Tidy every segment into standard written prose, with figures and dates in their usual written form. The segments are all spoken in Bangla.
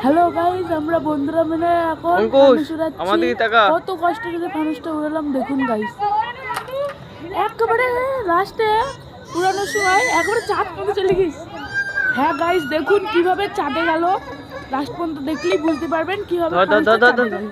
হ্যালো গাইস, আমরা বন্ধুরা মিলে এখন কত কষ্ট করে ফানুসটা উড়ালাম দেখুন গাইস। একেবারে লাস্টে উড়ানোর সময় একবারে চাঁদ পর্যন্ত চলে গেছে। হ্যাঁ গাইস, দেখুন কিভাবে চাঁদে গেল। লাস্ট পর্যন্ত দেখলেই বুঝতে পারবেন কিভাবে চাঁদে গেল।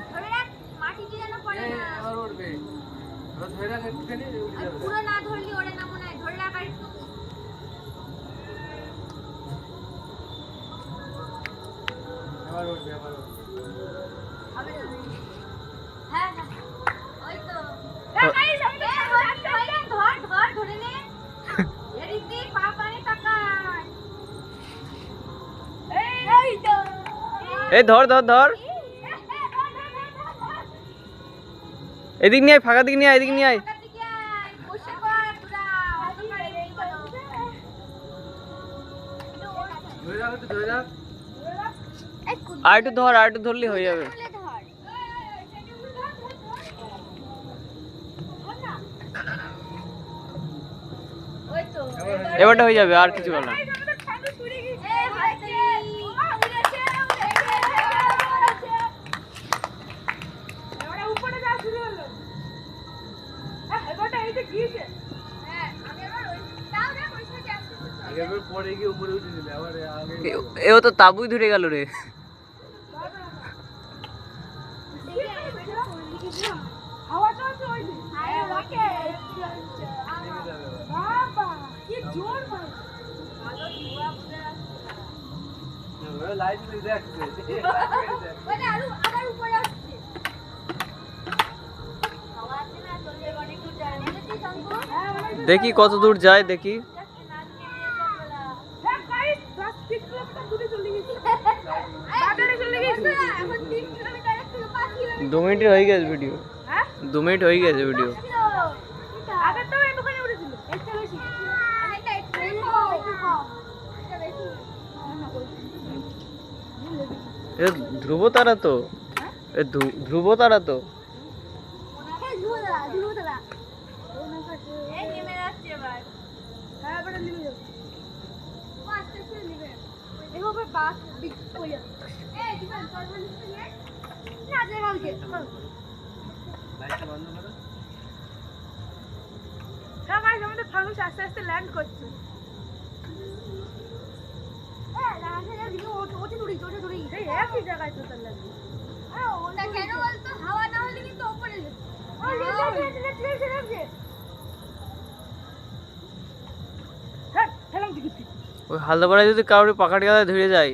এই ধর ধর ধর, এদিক নিয়ে আয়, ফাঁকা দিক নিয়ে আয়, এদিক নিয়ে আয়। আর একটু ধর, আর একটু ধরলে হয়ে যাবে। এবারটা হয়ে যাবে, আর কিছু বল না। এও তো তাবুই ধরে গেল রে। দেখি কত দূর যায়, দেখি। 2 মিনিট হয়ে গেছে ভিডিও। 2 মিনিট হয়ে গেছে ভিডিও। ধ্রুব তারা তো, ধ্রুব তারা তো। আস্তে আস্তে ল্যান্ড করছে। একই জায়গায় তো হাওয়া না হলে কিন্তু ওপরে ওই হালদাপাড়ায় যদি কারোর পাখাটি গাদায় ধরে যায়,